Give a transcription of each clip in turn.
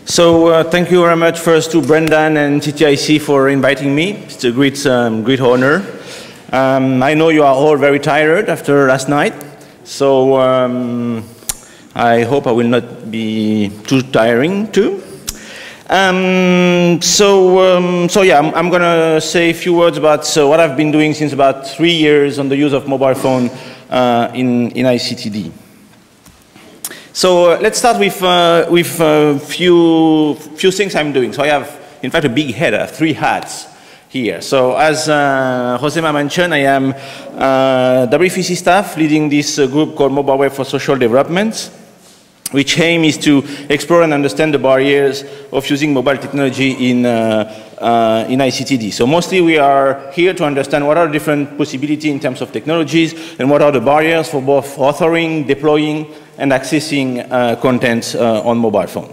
Thank you very much first to Brendan and TTIC for inviting me. It's a great honor. I know you are all very tired after last night, so I hope I will not be too tiring too. I'm going to say a few words about what I've been doing since about 3 years on the use of mobile phone in ICTD. So let's start with a few things I'm doing. So I have, in fact, a big head. I have 3 hats here. So as Josema mentioned, I am WFEC staff leading this group called Mobile Web for Social Development, which aim is to explore and understand the barriers of using mobile technology in ICTD. So mostly we are here to understand what are the different possibilities in terms of technologies and what are the barriers for both authoring, deploying, and accessing content on mobile phone.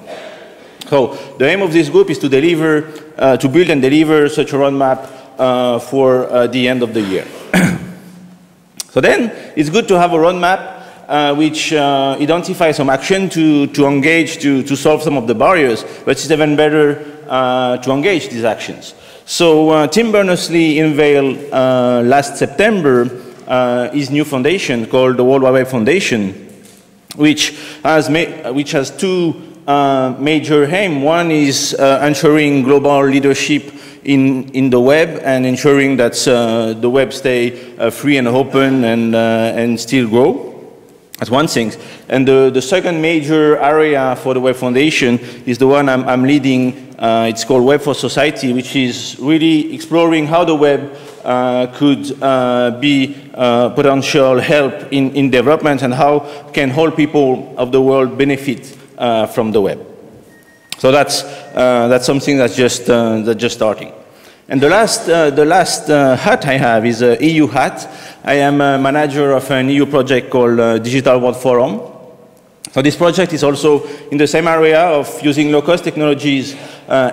So the aim of this group is to deliver, to build and deliver such a roadmap for the end of the year. So then it's good to have a roadmap which identifies some action to engage, to solve some of the barriers, but it's even better to engage these actions. So Tim Berners-Lee unveiled last September his new foundation called the World Wide Web Foundation, which has 2 major aims. One is ensuring global leadership in the web and ensuring that the web stay free and open and still grow. That's one thing. And the second major area for the Web Foundation is the one I'm leading. It's called Web for Society, which is really exploring how the web could be potential help in development and how can all people of the world benefit from the web. So that's something that's just starting. And the last hat I have is an EU hat. I am a manager of an EU project called Digital World Forum. So this project is also in the same area of using low-cost technologies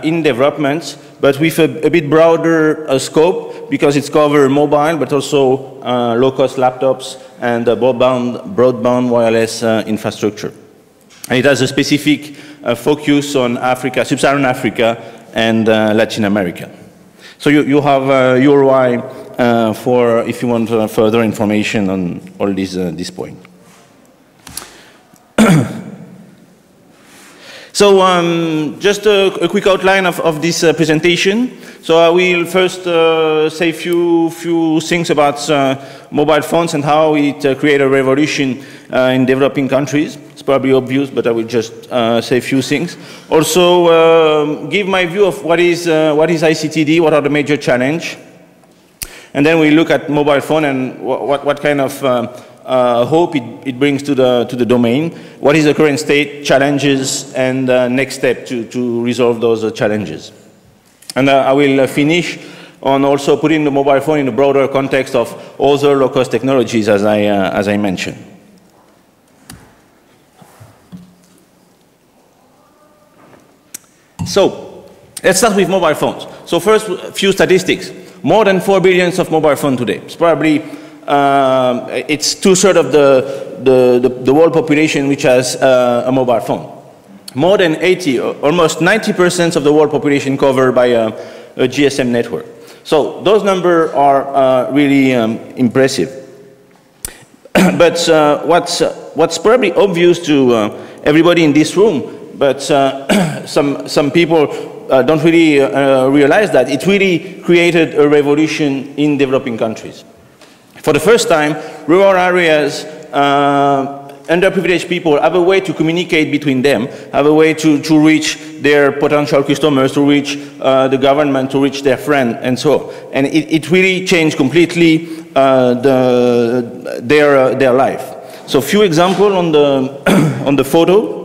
in development, but with a bit broader scope because it's covered mobile, but also low-cost laptops and broadband wireless infrastructure. And it has a specific focus on Africa, Sub-Saharan Africa, and Latin America. So you have URI for if you want further information on all this point. So just a quick outline of this presentation. So I will first say a few things about mobile phones and how it created a revolution in developing countries. It's probably obvious, but I will just say a few things. Also give my view of what is ICTD, what are the major challenges. And then we look at mobile phone and what kind of hope it brings to the domain. What is the current state, challenges, and next step to resolve those challenges. And I will finish on also putting the mobile phone in a broader context of other low-cost technologies, as I mentioned. So let's start with mobile phones. So first, a few statistics. More than 4 billion of mobile phones today. It's probably it's 2/3 of the world population which has a mobile phone. More than 80, almost 90% of the world population covered by a GSM network. So those numbers are really impressive. But what's probably obvious to everybody in this room, but some people don't really realize that it really created a revolution in developing countries. For the first time, rural areas, underprivileged people have a way to communicate between them, have a way to reach their potential customers, to reach the government, to reach their friends, and so on. And it really changed completely their life. So a few examples on the photo.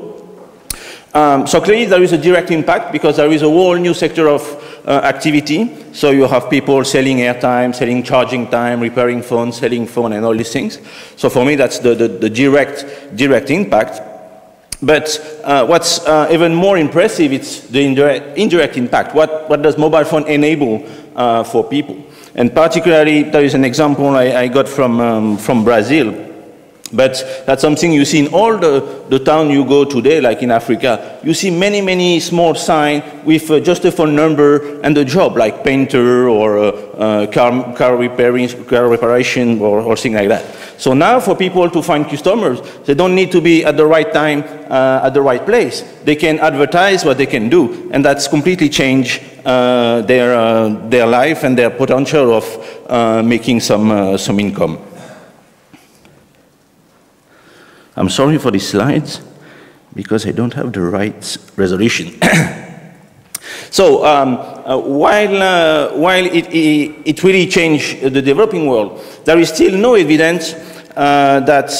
So clearly there is a direct impact because there is a whole new sector of activity. So you have people selling airtime, selling charging time, repairing phones, selling phone, and all these things. So for me, that's the direct impact. But what's even more impressive, it's the indirect impact. What does mobile phone enable for people? And particularly, there is an example I got from Brazil. But that's something you see in all the town you go today, like in Africa. You see many, many small signs with just a phone number and a job, like painter or car reparation or things like that. So now for people to find customers, they don't need to be at the right time, at the right place. They can advertise what they can do, and that's completely changed their life and their potential of making some income. I'm sorry for these slides, because I don't have the right resolution. So while it really changed the developing world, there is still no evidence that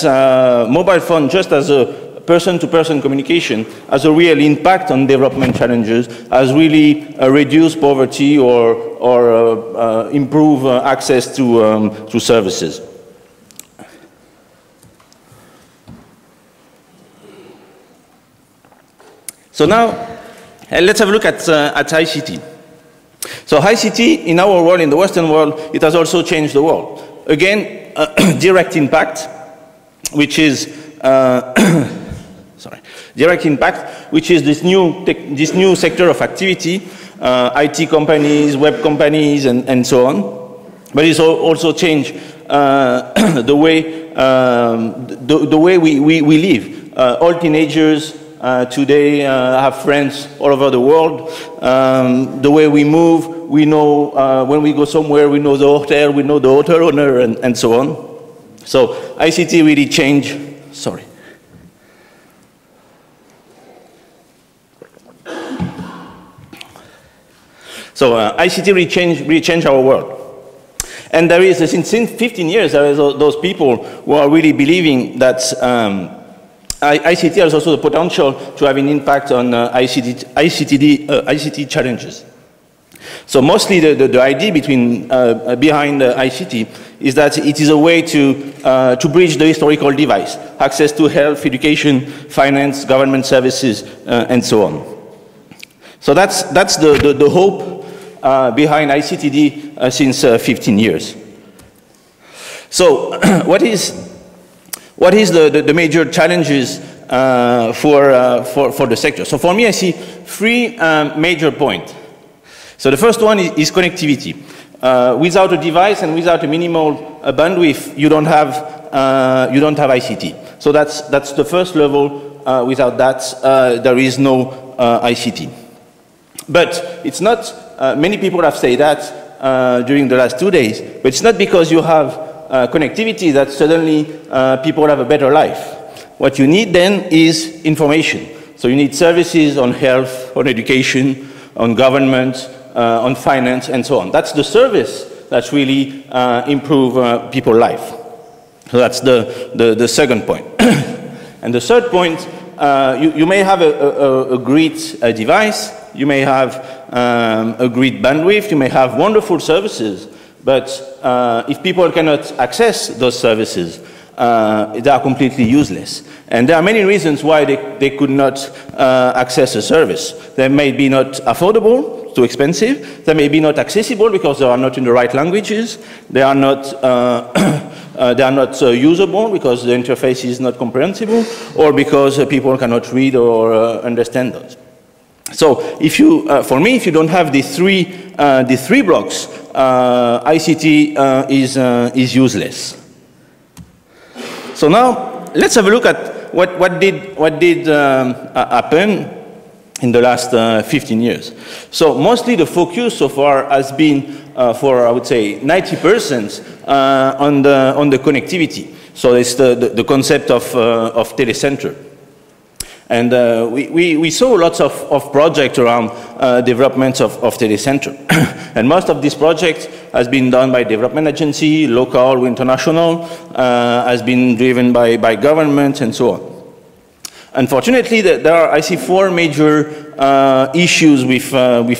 mobile phone, just as a person-to-person communication, has a real impact on development challenges, has really reduced poverty or improve access to services. So now, let's have a look at ICT. So ICT, in our world, in the Western world, it has also changed the world. Again, direct impact, which is, direct impact, which is this new sector of activity, IT companies, web companies, and so on. But it's also changed the way we live. All teenagers today have friends all over the world. The way we move, we know when we go somewhere, we know the hotel, we know the hotel owner, and so on. So ICT really changed. Sorry. So ICT really changed our world. And there is, since 15 years, there is those people who are really believing that ICT has also the potential to have an impact on ICT challenges. So mostly the idea behind ICT is that it is a way to bridge the historical divide, access to health, education, finance, government services, and so on. So that's the hope behind ICTD since 15 years. So what is the major challenges for the sector? So for me, I see three major points. So the first one is connectivity. Without a device and without a minimal bandwidth, you don't have ICT. So that's the first level. Without that, there is no ICT. But it's not. Many people have said that during the last 2 days. But it's not because you have connectivity that suddenly people have a better life. What you need then is information. So you need services on health, on education, on government, on finance, and so on. That's the service that really improve people's life. So that's the second point. And the third point, you may have a great device, you may have a great bandwidth, you may have wonderful services, but if people cannot access those services, they are completely useless. And there are many reasons why they could not access a service. They may be not affordable, too expensive. They may be not accessible because they are not in the right languages. They are not usable because the interface is not comprehensible, or because people cannot read or understand those. So, for me, if you don't have these three blocks, ICT is useless. So now let's have a look at what did happen in the last 15 years. So mostly the focus so far has been for, I would say, 90% on the connectivity. So it's the concept of telecenter. And we saw lots of projects around development of telecenter. And most of these projects has been done by development agency, local, international, has been driven by government and so on. Unfortunately, there are, I see, 4 major issues with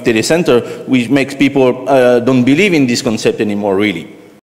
telecenter, which makes people don't believe in this concept anymore, really.